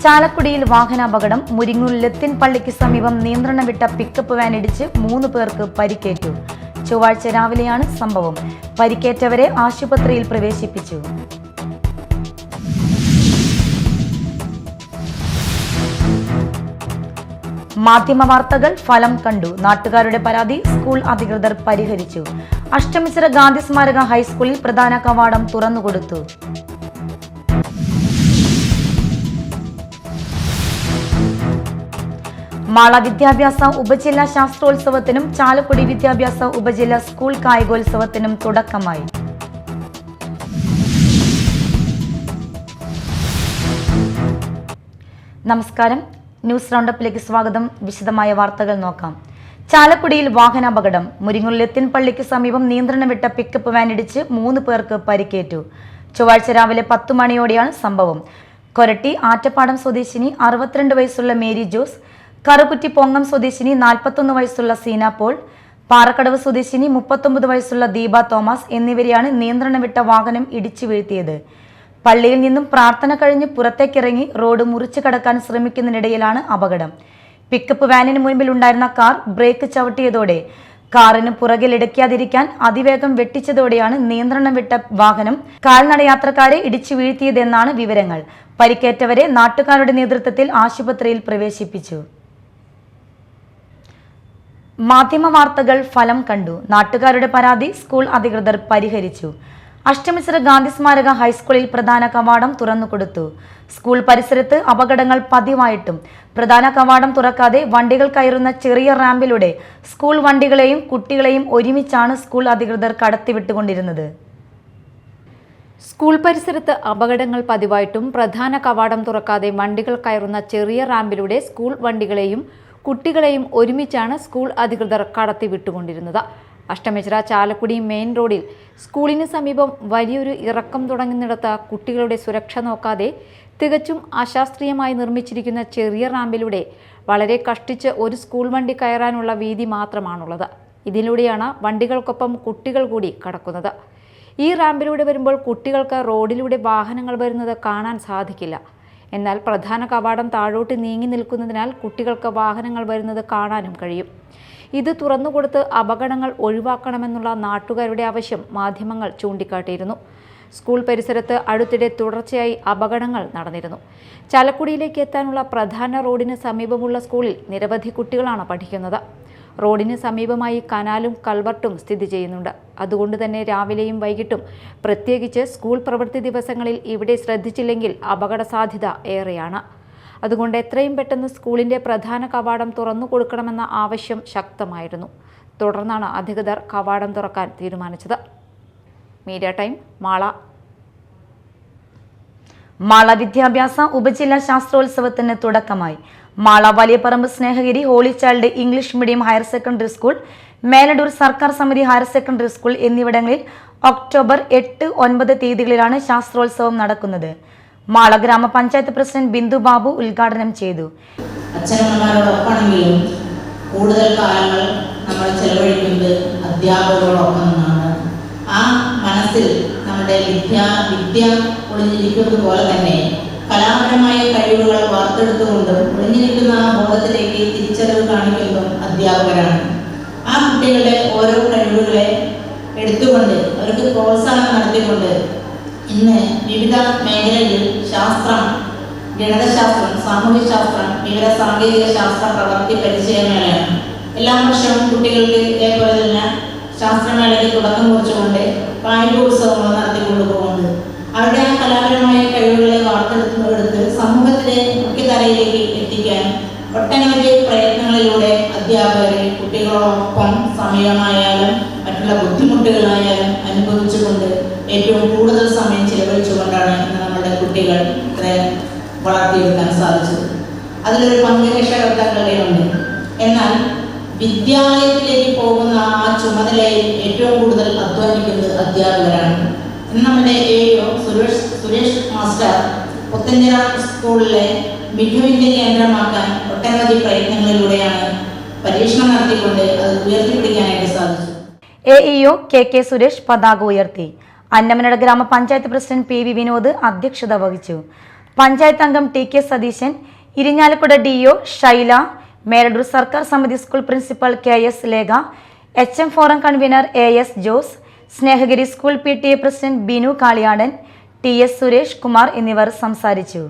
ചാലക്കുടിയിൽ വാഹനാപകടം. മുരിങ്ങൂർ ലത്തിൻ പള്ളിക്ക് സമീപം നിയന്ത്രണം വിട്ട പിക്കപ്പ് വാൻ ഇടിച്ച് 3 പേർക്ക് പരിക്കേറ്റു. ചൊവ്വാഴ്ച രാവിലെയാണ് സംഭവം. പരിക്കേറ്റവരെ ആശുപത്രിയിൽ പ്രവേശിപ്പിച്ചു. മാധ്യമവാർത്തകൾ ഫലം കണ്ടു. നാട്ടുകാരുടെ പരാതി സ്കൂൾ അധികൃതർ പരിഹരിച്ചു. അഷ്ടമിച്ചിറ ഗാന്ധി സ്മാരക ഹൈസ്കൂളിൽ പ്രധാന കവാടം തുറന്നുകൊടുത്തു. മാള വിദ്യാഭ്യാസ ഉപജില്ലാ ശാസ്ത്രോത്സവത്തിനും ചാലക്കുടി വിദ്യാഭ്യാസ ഉപജില്ലാ സ്കൂൾ കായികോത്സവത്തിനും തുടക്കമായി. നമസ്കാരം, ന്യൂസ് റൗണ്ടപ്പിലേക്ക് സ്വാഗതം. വിശദമായ വാർത്തകൾ നോക്കാം. ചാലക്കുടിയിൽ വാഹനാപകടം. മുരിങ്ങൂർ ലത്തിൻ പള്ളിക്ക് സമീപം നിയന്ത്രണം വിട്ട പിക്കപ്പ് വാൻ ഇടിച്ച് 3 പേർക്ക് പരിക്കേറ്റു. ചൊവ്വാഴ്ച രാവിലെ 10 മണിയോടെയാണ് സംഭവം. കൊരട്ടി ആറ്റപ്പാടം സ്വദേശിനി 62 വയസ്സുള്ള മേരി ജോസ്, കറുകുറ്റി പൊങ്ങം സ്വദേശിനി 41 വയസ്സുള്ള സീന പോൾ, പാറക്കടവ് സ്വദേശിനി 39 വയസ്സുള്ള ദീപ തോമസ് എന്നിവരെയാണ് നിയന്ത്രണം വിട്ട വാഹനം ഇടിച്ചു വീഴ്ത്തിയത്. പള്ളിയിൽ നിന്നും പ്രാർത്ഥന കഴിഞ്ഞ് പുറത്തേക്കിറങ്ങി റോഡ് മുറിച്ചു കടക്കാൻ ശ്രമിക്കുന്നതിനിടയിലാണ് അപകടം. പിക്കപ്പ് വാനിന് മുൻപിൽ ഉണ്ടായിരുന്ന കാർ ബ്രേക്ക് ചവിട്ടിയതോടെ കാറിന് പുറകിലിടിക്കാതിരിക്കാൻ അതിവേഗം വെട്ടിച്ചതോടെയാണ് നിയന്ത്രണം വിട്ട വാഹനം കാൽനടയാത്രക്കാരെ ഇടിച്ചു വീഴ്ത്തിയതെന്നാണ് വിവരങ്ങൾ. പരിക്കേറ്റവരെ നാട്ടുകാരുടെ നേതൃത്വത്തിൽ ആശുപത്രിയിൽ പ്രവേശിപ്പിച്ചു. മാധ്യമവാർത്തകൾ ഫലം കണ്ടു. നാട്ടുകാരുടെ പരാതി സ്കൂൾ അധികൃതർ പരിഹരിച്ചു. അഷ്ടമിച്ചിറ ഗാന്ധി സ്മാരക ഹൈസ്കൂളിൽ പ്രധാന കവാടം തുറന്നുകൊടുത്തു. സ്കൂൾ പരിസരത്ത് അപകടങ്ങൾ പതിവായിട്ടും പ്രധാന കവാടം തുറക്കാതെ വണ്ടികൾ കയറുന്ന ചെറിയ റാമ്പിലൂടെ സ്കൂൾ വണ്ടികളെയും കുട്ടികളെയും ഒരുമിച്ചാണ് സ്കൂൾ അധികൃതർ കടത്തിവിട്ടുകൊണ്ടിരുന്നത്. സ്കൂൾ പരിസരത്ത് അപകടങ്ങൾ പതിവായിട്ടും പ്രധാന കവാടം തുറക്കാതെ വണ്ടികൾ കയറുന്ന ചെറിയ റാമ്പിലൂടെ സ്കൂൾ വണ്ടികളെയും കുട്ടികളെയും ഒരുമിച്ചാണ് സ്കൂൾ അധികൃതർ കടത്തിവിട്ടുകൊണ്ടിരുന്നത്. അഷ്ടമിച്ചിറ ചാലക്കുടി മെയിൻ റോഡിൽ സ്കൂളിന് സമീപം വലിയൊരു ഇറക്കം തുടങ്ങുന്നിടത്ത് കുട്ടികളുടെ സുരക്ഷ നോക്കാതെ തികച്ചും അശാസ്ത്രീയമായി നിർമ്മിച്ചിരിക്കുന്ന ചെറിയ റാമ്പിലൂടെ വളരെ കഷ്ടിച്ച് ഒരു സ്കൂൾ വണ്ടി കയറാനുള്ള വീതി മാത്രമാണുള്ളത്. ഇതിലൂടെയാണ് വണ്ടികൾക്കൊപ്പം കുട്ടികൾ കൂടി കടക്കുന്നത്. ഈ റാമ്പിലൂടെ വരുമ്പോൾ കുട്ടികൾക്ക് റോഡിലൂടെ വാഹനങ്ങൾ വരുന്നത് കാണാൻ സാധിക്കില്ല. എന്നാൽ പ്രധാന കവാടം താഴോട്ട് നീങ്ങി നിൽക്കുന്നതിനാൽ കുട്ടികൾക്ക് വാഹനങ്ങൾ വരുന്നത് കാണാനും കഴിയും. ഇത് തുറന്നുകൊടുത്ത് അപകടങ്ങൾ ഒഴിവാക്കണമെന്നുള്ള നാട്ടുകാരുടെ ആവശ്യം മാധ്യമങ്ങൾ ചൂണ്ടിക്കാട്ടിയിരുന്നു. സ്കൂൾ പരിസരത്ത് അടുത്തിടെ തുടർച്ചയായി അപകടങ്ങൾ നടന്നിരുന്നു. ചാലക്കുടിയിലേക്ക് എത്താനുള്ള പ്രധാന റോഡിന് സമീപമുള്ള സ്കൂളിൽ നിരവധി കുട്ടികളാണ് പഠിക്കുന്നത്. റോഡിന് സമീപമായി കനാലും കൽവർട്ടും സ്ഥിതി ചെയ്യുന്നുണ്ട്. അതുകൊണ്ട് തന്നെ രാവിലെയും വൈകിട്ടും പ്രത്യേകിച്ച് സ്കൂൾ പ്രവൃത്തി ദിവസങ്ങളിൽ ഇവിടെ ശ്രദ്ധിച്ചില്ലെങ്കിൽ അപകട സാധ്യത ഏറെയാണ്. അതുകൊണ്ട് എത്രയും പെട്ടെന്ന് സ്കൂളിൻ്റെ പ്രധാന കവാടം തുറന്നു കൊടുക്കണമെന്ന ആവശ്യം ശക്തമായിരുന്നു. തുടർന്നാണ് അധികൃതർ കവാടം തുറക്കാൻ തീരുമാനിച്ചത്. Media time, Mala. മാള വിദ്യാഭ്യാസ ഉപജില്ലാ ശാസ്ത്രോത്സവത്തിന് തുടക്കമായി. Mala Valiyaparamba Snehagiri holy child English medium higher secondary school, Meladoor സർക്കാർ സമിതി ഹയർ സെക്കൻഡറി സ്കൂൾ എന്നിവിടങ്ങളിൽ ഒക്ടോബർ 8, 9 തീയതികളിലാണ് ശാസ്ത്രോത്സവം നടക്കുന്നത്. മാള ഗ്രാമപഞ്ചായത്ത് പ്രസിഡന്റ് ബിന്ദു ബാബു ഉദ്ഘാടനം ചെയ്തു. അച്ഛനമ്മമാരോടൊപ്പമാണെങ്കിലും കൂടുതൽ കാലങ്ങൾ നമ്മൾ ചെലവഴിക്കുന്നത് അധ്യാപകരോടൊപ്പമാണ്. ആ മനസ്സിൽ നമ്മുടെ വിദ്യ ഒളിഞ്ഞിരിക്കുന്നത് പോലെ തന്നെ കലാപരമായ കഴിവുകൾ വാർത്തെടുത്തുകൊണ്ടും ഒളിഞ്ഞിരിക്കുന്ന ആ ബോധത്തിലേക്ക് തിരിച്ചറിവ് കാണിക്കുന്നതും അധ്യാപകരാണ്. ആ കുട്ടികളുടെ ഓരോ കഴിവുകളെ എടുത്തുകൊണ്ട് അവർക്ക് പ്രോത്സാഹനം നടത്തിക്കൊണ്ട് ഇന്ന് വിവിധ മേഖലകളിൽ ശാസ്ത്രം, ഗണിതശാസ്ത്രം, സാമൂഹ്യശാസ്ത്രം, വിവര സാങ്കേതിക ശാസ്ത്ര പ്രവൃത്തി പരിചയമേളയാണ്. എല്ലാ വർഷവും കുട്ടികൾക്ക് ഇതേപോലെ തന്നെ ശാസ്ത്രമേളയ്ക്ക് തുടക്കം കുറിച്ചുകൊണ്ട് കായികോത്സവങ്ങൾ നടത്തിക്കൊണ്ടുപോകുന്നത്. അവരുടെ ആ കലാപരമായ കഴിവുകളെ വാർത്തെടുത്ത് സമൂഹത്തിലെ മുഖ്യധാരയിലേക്ക് എത്തിക്കാൻ ഒട്ടനവധി പ്രയത്നങ്ങളിലൂടെ അധ്യാപകരെ കുട്ടികളോടൊപ്പം സമയമായാലും മറ്റുള്ള ബുദ്ധിമുട്ടുകളായാലും അനുഭവിച്ചുകൊണ്ട് ഏറ്റവും കൂടുതൽ സമയം ചിലവഴിച്ചുകൊണ്ടാണ് ഇന്ന് നമ്മുടെ കുട്ടികൾ ഇത്രയും വളർത്തിയെടുക്കാൻ സാധിച്ചത്. അതിലൊരു പങ്ക് രക്ഷകർത്താക്കളുടെയുണ്ട്. എന്നാൽ വിദ്യാലയത്തിലേക്ക് പോകുന്ന ആ ചുമതലയിൽ ഏറ്റവും കൂടുതൽ അധ്വാനിക്കുന്നത് അധ്യാപകരാണ്. ഇന്ന് നമ്മുടെ AO സുരേഷ് മാസ്റ്റർ പുത്തഞ്ചിറ സ്കൂളിലെ മികവിന്റെ കേന്ദ്രമാക്കാൻ ഒട്ടനവധി പ്രയത്നങ്ങളിലൂടെയാണ് പരീക്ഷണം നടത്തിക്കൊണ്ട് അത് ഉയർത്തിപ്പിടിക്കാനായിട്ട് സാധിച്ചു. AEO KK സുരേഷ് പതാക ഉയർത്തി. അന്നമനട ഗ്രാമപഞ്ചായത്ത് പ്രസിഡന്റ് PV വിനോദ് അധ്യക്ഷത വഹിച്ചു. പഞ്ചായത്ത് അംഗം ടി.കെ. സതീശൻ, ഇരിഞ്ഞാലക്കുട DO ഷൈല, മേലടൂർ സർക്കാർ സമിതി school principal K.S. Lekha, HM forum convener A.S. Jose, Snehagiri school PTA president Binu Kaliyadan, T.S. Suresh Kumar എന്നിവർ സംസാരിച്ചു.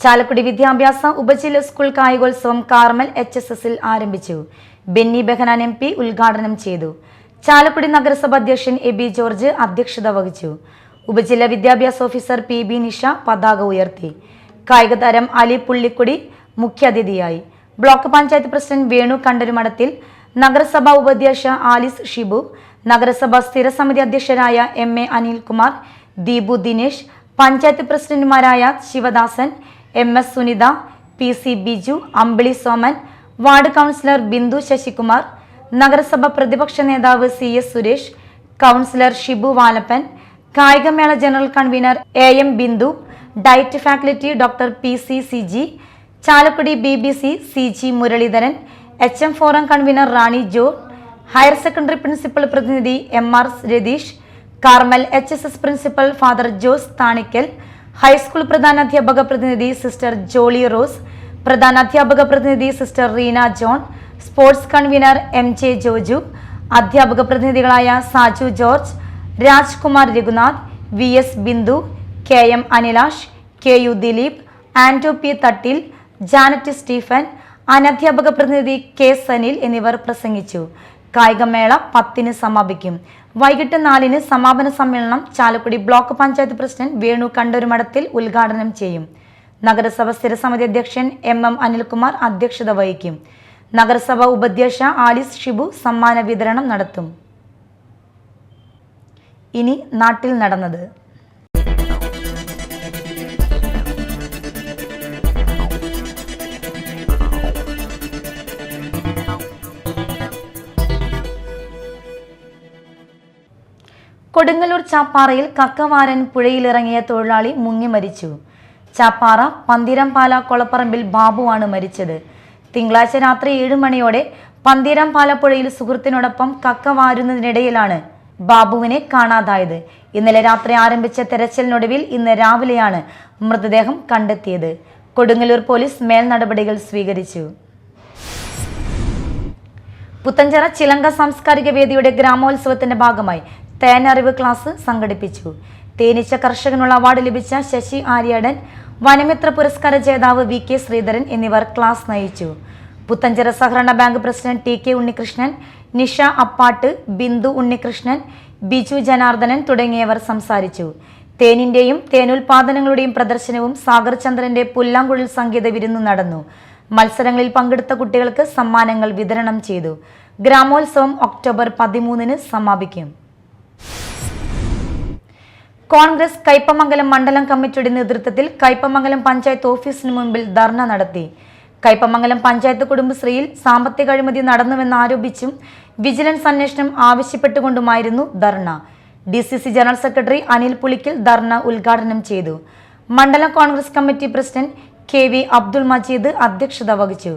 ചാലക്കുടി വിദ്യാഭ്യാസ ഉപജില്ലാ സ്കൂൾ കായികോത്സവം കാർമൽ HSSൽ ആരംഭിച്ചു. ബെന്നി ബെഹനാൻ MP ഉദ്ഘാടനം ചെയ്തു. ചാലക്കുടി നഗരസഭ അധ്യക്ഷൻ എബി ജോർജ് അധ്യക്ഷത വഹിച്ചു. ഉപജില്ലാ വിദ്യാഭ്യാസ ഓഫീസർ PB നിഷ പതാക ഉയർത്തി. കായിക താരം അലി പുള്ളിക്കുടി മുഖ്യാതിഥിയായി. ബ്ലോക്ക് പഞ്ചായത്ത് പ്രസിഡന്റ് വേണു കണ്ടരുമഠത്തിൽ, നഗരസഭാ ഉപാധ്യക്ഷ ആലിസ് ഷിബു, നഗരസഭാ സ്ഥിരസമിതി അധ്യക്ഷരായ MA അനിൽകുമാർ, ദീപു ദിനേശ്, പഞ്ചായത്ത് പ്രസിഡന്റുമാരായ Sivadasan, MS Sunitha, PC Biju, Ambili Soman, ward councillor Bindu Sasikumar, നഗരസഭ പ്രതിപക്ഷ നേതാവ് CS സുരേഷ്, കൗൺസിലർ ഷിബു വാലപ്പൻ, കായികമേള general convener AM Bindu, diet faculty doctor PC CG, Chalakudy BBC CG Muraleedharan, HM forum convener Rani Jo, higher secondary principal പ്രതിനിധി MR Ratheesh, Carmel HSS principal father Jose Thanikkal, high school പ്രധാനാധ്യാപക പ്രതിനിധി സിസ്റ്റർ ജോളി റോസ്, പ്രധാനാധ്യാപക പ്രതിനിധി sister Reena John, sports convener MJ Joju, അധ്യാപക പ്രതിനിധികളായ Saju George, Rajkumar Raghunath, VS Bindu, KM Anilash, KU Dileep, Ando P Thattil, Janet Stephen, അനധ്യാപക പ്രതിനിധി K Sanil എന്നിവർ പ്രസംഗിച്ചു. കായികമേള 10-ന് സമാപിക്കും. വൈകിട്ട് 4-ന് സമാപന സമ്മേളനം ചാലക്കുടി ബ്ലോക്ക് പഞ്ചായത്ത് പ്രസിഡന്റ് വേണു കണ്ടരുമഠത്തിൽ ഉദ്ഘാടനം ചെയ്യും. നഗരസഭ സ്ഥിരസമിതി അധ്യക്ഷൻ MM അനിൽകുമാർ അധ്യക്ഷത വഹിക്കും. നഗരസഭ ഉപാധ്യക്ഷ ആലിസ് ഷിബു സമ്മാന വിതരണം നടത്തും. ഇനി നാട്ടിൽ നടന്നത്. കൊടുങ്ങല്ലൂർ ചാപ്പാറയിൽ കക്കവാരൻ പുഴയിലിറങ്ങിയ തൊഴിലാളി മുങ്ങി മരിച്ചു. ചാപ്പാറ പന്തീരാംപാല കൊളപ്പറമ്പിൽ ബാബുവാണ് മരിച്ചത്. തിങ്കളാഴ്ച രാത്രി 7 മണിയോടെ പന്തീരാംപാല പുഴയിൽ സുഹൃത്തിനോടൊപ്പം കക്കവാരുന്നതിനിടയിലാണ് ബാബുവിനെ കാണാതായത്. ഇന്നലെ രാത്രി ആരംഭിച്ച തെരച്ചിലിനൊടുവിൽ ഇന്ന് രാവിലെയാണ് മൃതദേഹം കണ്ടെത്തിയത്. കൊടുങ്ങല്ലൂർ പോലീസ് മേൽ നടപടികൾ സ്വീകരിച്ചു. പുത്തഞ്ചിറ ചിലങ്ക സാംസ്കാരിക വേദിയുടെ ഗ്രാമോത്സവത്തിന്റെ ഭാഗമായി തേനറിവ് ക്ലാസ് സംഘടിപ്പിച്ചു. തേനീച്ച കർഷകനുള്ള അവാർഡ് ലഭിച്ച ശശി ആര്യാടൻ, വനമിത്ര പുരസ്കാര ജേതാവ് VK ശ്രീധരൻ എന്നിവർ ക്ലാസ് നയിച്ചു. പുത്തഞ്ചിറ സഹകരണ bank president TK Unnikrishnan, Nisha Appatt, Bindu Unnikrishnan, Biju Janardhanan തുടങ്ങിയവർ സംസാരിച്ചു. തേനിന്റെയും തേനുൽപാദനങ്ങളുടെയും പ്രദർശനവും സാഗർ ചന്ദ്രന്റെ പുല്ലാങ്കുഴൽ സംഗീത വിരുന്നും നടന്നു. മത്സരങ്ങളിൽ പങ്കെടുത്ത കുട്ടികൾക്ക് സമ്മാനങ്ങൾ വിതരണം ചെയ്തു. ഗ്രാമോത്സവം ഒക്ടോബർ 13-ന് സമാപിക്കും. കോൺഗ്രസ് കയ്പമംഗലം മണ്ഡലം കമ്മിറ്റിയുടെ നേതൃത്വത്തിൽ കയ്പമംഗലം പഞ്ചായത്ത് ഓഫീസിന് മുൻപിൽ ധർണ നടത്തി. കയ്പമംഗലം പഞ്ചായത്ത് കുടുംബശ്രീയിൽ സാമ്പത്തിക അഴിമതി നടന്നുവെന്നാരോപിച്ചും വിജിലൻസ് അന്വേഷണം ആവശ്യപ്പെട്ടുകൊണ്ടുമായിരുന്നു dharna. DCC general secretary Anil Pulikkal dharna ഉദ്ഘാടനം ചെയ്തു. മണ്ഡലം Congress committee president KV Abdul Majeed അധ്യക്ഷത വഹിച്ചു.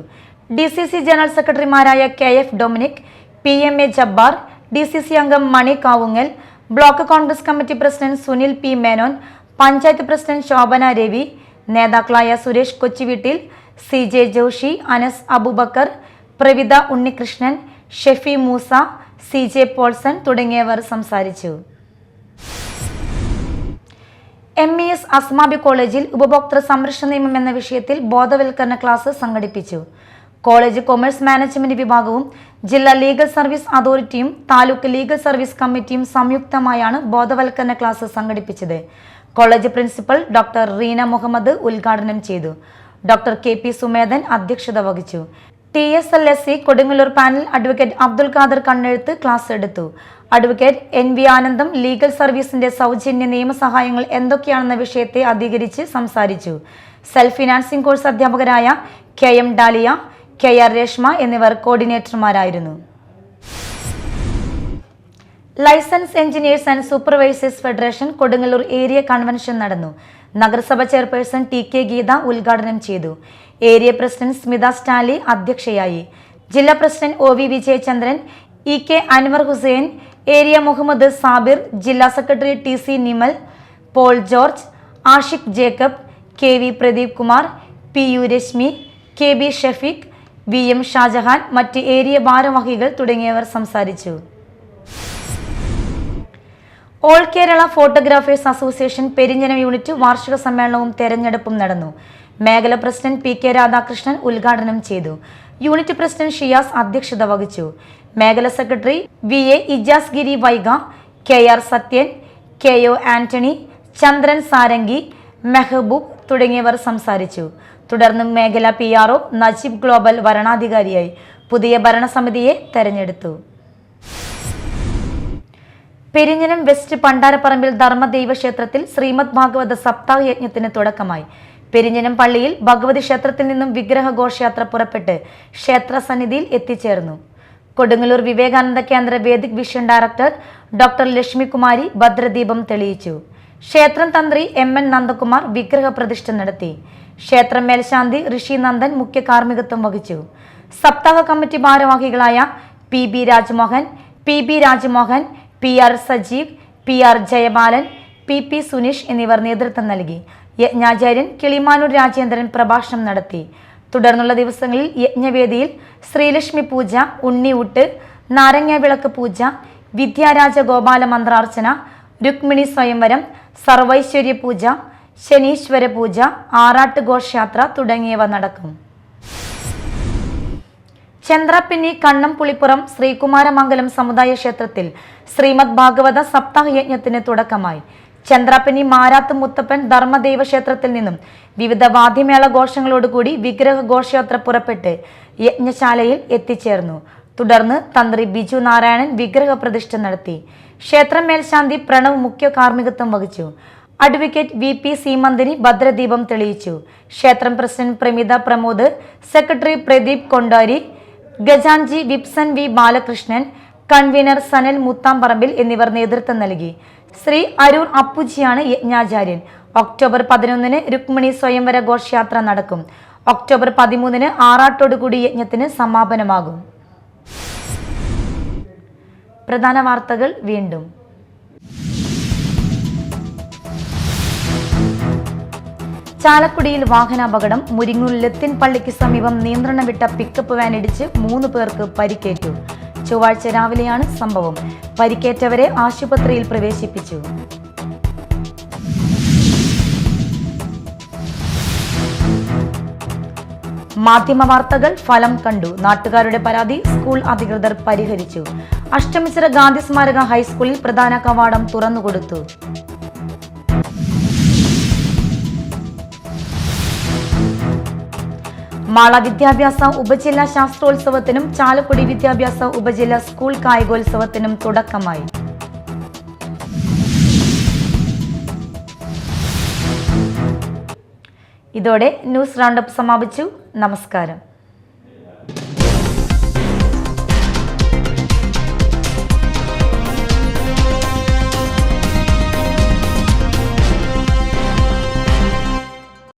DCC ജനറൽ സെക്രട്ടറിമാരായ KF Dominic, PMA Jabbar, DCC അംഗം Mani Kavungal, block Congress committee president Sunil P Menon, panchayat president Shobhana Ravi, നേതാക്കളായ സുരേഷ് കൊച്ചിവീട്ടിൽ, CJ ജോഷി, അനസ് അബൂബക്കർ, പ്രവിത ഉണ്ണികൃഷ്ണൻ, ഷെഫി മൂസ, CJ പോൾസൺ തുടങ്ങിയവർ സംസാരിച്ചു. MES അസ്മാബി കോളേജിൽ ഉപഭോക്തൃ സംരക്ഷണ നിയമം എന്ന വിഷയത്തിൽ ബോധവൽക്കരണ ക്ലാസ് സംഘടിപ്പിച്ചു. കോളേജ് കൊമേഴ്സ് മാനേജ്മെന്റ് വിഭാഗവും ജില്ലാ ലീഗൽ സർവീസ് അതോറിറ്റിയും താലൂക്ക് ലീഗൽ സർവീസ് കമ്മിറ്റിയും സംയുക്തമായാണ് ബോധവൽക്കരണ ക്ലാസ് സംഘടിപ്പിച്ചത്. College principal doctor Reena Muhammad ഉദ്ഘാടനം ചെയ്തു. ഡോക്ടർ KP സുമേധൻ അധ്യക്ഷത വഹിച്ചു. TSLSC Kodungallur panel advocate Abdul Khader കണ്ണെഴുത്ത് ക്ലാസ് എടുത്തു. അഡ്വക്കേറ്റ് NV ആനന്ദം ലീഗൽ സർവീസിന്റെ സൗജന്യ നിയമസഹായങ്ങൾ എന്തൊക്കെയാണെന്ന വിഷയത്തെ അധികരിച്ച് സംസാരിച്ചു. സെൽഫ് ഫിനാൻസിംഗ് കോഴ്സ് അധ്യാപകരായ KM ഡാലിയ, KR രേഷ്മ എന്നിവർ കോർഡിനേറ്റർമാരായിരുന്നു. License engineers and supervisors federation Kodungallur area convention നടന്നു. നഗരസഭ ചെയർപേഴ്സൺ TK ഗീത ഉദ്ഘാടനം ചെയ്തു. ഏരിയ പ്രസിഡന്റ് സ്മിത സ്റ്റാലി അധ്യക്ഷയായി. ജില്ലാ president OV Vijayachandran, EK Anwar Hussain, area Muhammad Sabir, ജില്ലാ secretary TC Nimal, Paul George, Ashiq Jacob, KV Pradeep Kumar, PU Reshmi, KB Shafeeq, VM Shajahan, മറ്റ് ഏരിയ ഭാരവാഹികൾ തുടങ്ങിയവർ സംസാരിച്ചു. All Kerala photographers association Perinjanam unit വാർഷിക സമ്മേളനവും തെരഞ്ഞെടുപ്പും നടന്നു. മേഖല പ്രസിഡന്റ് PK രാധാകൃഷ്ണൻ ഉദ്ഘാടനം ചെയ്തു. യൂണിറ്റ് പ്രസിഡന്റ് ഷിയാസ് അധ്യക്ഷത വഹിച്ചു. മേഖല സെക്രട്ടറി VA ഇജാസ് ഗിരി വൈഗ, KR സത്യൻ, KO ആന്റണി, ചന്ദ്രൻ സാരംഗി, മെഹബൂബ് തുടങ്ങിയവർ സംസാരിച്ചു. തുടർന്ന് മേഖല PRO നജീബ് ഗ്ലോബൽ വരണാധികാരിയായി പുതിയ ഭരണസമിതിയെ തെരഞ്ഞെടുത്തു. പെരിഞ്ഞനം വെസ്റ്റ് പണ്ടാരപ്പറമ്പിൽ ധർമ്മദൈവ ക്ഷേത്രത്തിൽ ശ്രീമദ് ഭാഗവത സപ്താഹ യജ്ഞത്തിന് തുടക്കമായി. പെരിഞ്ഞനം പള്ളിയിൽ ഭഗവതി ക്ഷേത്രത്തിൽ നിന്നും വിഗ്രഹ ഘോഷയാത്ര പുറപ്പെട്ട് ക്ഷേത്ര സന്നിധിയിൽ എത്തിച്ചേർന്നു. കൊടുങ്ങല്ലൂർ വിവേകാനന്ദ കേന്ദ്ര Vedic vision director doctor Lakshmikumari ഭദ്രദീപം തെളിയിച്ചു. ക്ഷേത്രം തന്ത്രി MN നന്ദകുമാർ വിഗ്രഹ പ്രതിഷ്ഠ നടത്തി. ക്ഷേത്രം മേൽശാന്തി ഋഷി നന്ദൻ മുഖ്യ കാർമ്മികത്വം വഹിച്ചു. സപ്താഹ കമ്മിറ്റി ഭാരവാഹികളായ PB Rajmohan, PB Rajmohan, PR Sajeev, PR Jayabalan, PP Suneesh എന്നിവർ നേതൃത്വം നൽകി. യജ്ഞാചാര്യൻ കിളിമാനൂർ രാജേന്ദ്രൻ പ്രഭാഷണം നടത്തി. തുടർന്നുള്ള ദിവസങ്ങളിൽ യജ്ഞവേദിയിൽ ശ്രീലക്ഷ്മി പൂജ, ഉണ്ണിയൂട്ട്, നാരങ്ങ വിളക്ക് പൂജ, വിദ്യാരാജ ഗോപാല മന്ത്രാർച്ചന, രുക്മിണി സ്വയംവരം, സർവൈശ്വര്യ പൂജ, ശനീശ്വര പൂജ, ആറാട്ട് ഘോഷയാത്ര തുടങ്ങിയവ നടക്കും. ചന്ദ്രാപ്പിന്നി കണ്ണംപുളിപ്പുറം ശ്രീകുമാരമംഗലം സമുദായ ക്ഷേത്രത്തിൽ ശ്രീമദ് ഭാഗവത സപ്താഹ യജ്ഞത്തിന് തുടക്കമായി. ചന്ദ്രാപ്പിന്നി മാരാത്ത് മുത്തപ്പൻ ധർമ്മദൈവ ക്ഷേത്രത്തിൽ നിന്നും വിവിധ വാദ്യമേള ഘോഷങ്ങളോടുകൂടി വിഗ്രഹ ഘോഷയാത്ര പുറപ്പെട്ട് യജ്ഞശാലയിൽ എത്തിച്ചേർന്നു. തുടർന്ന് തന്ത്രി ബിജു നാരായണൻ വിഗ്രഹ പ്രതിഷ്ഠ നടത്തി. ക്ഷേത്രം മേൽശാന്തി പ്രണവ് മുഖ്യ കാർമ്മികത്വം വഹിച്ചു. അഡ്വക്കേറ്റ് VP സീമന്തിനി ഭദ്രദീപം തെളിയിച്ചു. ക്ഷേത്രം പ്രസിഡന്റ് പ്രമിത പ്രമോദ്, സെക്രട്ടറി പ്രദീപ് കൊണ്ടാരി, ഗജാൻജി വിപ്സൻ V ബാലകൃഷ്ണൻ, കൺവീനർ സനൽ മുത്താംപറമ്പിൽ എന്നിവർ നേതൃത്വം നൽകി. ശ്രീ അരൂർ അപ്പുജിയാണ് യജ്ഞാചാര്യൻ. ഒക്ടോബർ 11 രുക്മിണി സ്വയംവര ഘോഷയാത്ര നടക്കും. ഒക്ടോബർ 13 ആറാട്ടോടുകൂടി യജ്ഞത്തിന് സമാപനമാകും. പ്രധാന വാർത്തകൾ വീണ്ടും. ചാലക്കുടിയിൽ വാഹനാപകടം. മുരിങ്ങൂർ ലത്തിൻ പള്ളിക്ക് സമീപം നിയന്ത്രണം വിട്ട പിക്കപ്പ് വാൻ ഇടിച്ച് 3 പേർക്ക് പരിക്കേറ്റു. ചൊവ്വാഴ്ച രാവിലെയാണ് സംഭവം. പരിക്കേറ്റവരെ ആശുപത്രിയിൽ പ്രവേശിപ്പിച്ചു. മാധ്യമ വാർത്തകൾ ഫലം കണ്ടു. നാട്ടുകാരുടെ പരാതി സ്കൂൾ അധികൃതർ പരിഹരിച്ചു. അഷ്ടമിച്ചിറ ഗാന്ധി സ്മാരക ഹൈസ്കൂളിൽ പ്രധാന കവാടം തുറന്നുകൊടുത്തു. മാള വിദ്യാഭ്യാസ ഉപജില്ലാ ശാസ്ത്രോത്സവത്തിനും ചാലക്കുടി വിദ്യാഭ്യാസ ഉപജില്ലാ സ്കൂൾ കായികോത്സവത്തിനും തുടക്കമായി. ഇതോടെ ന്യൂസ് റൗണ്ടപ്പ് സമാപിച്ചു. നമസ്കാരം.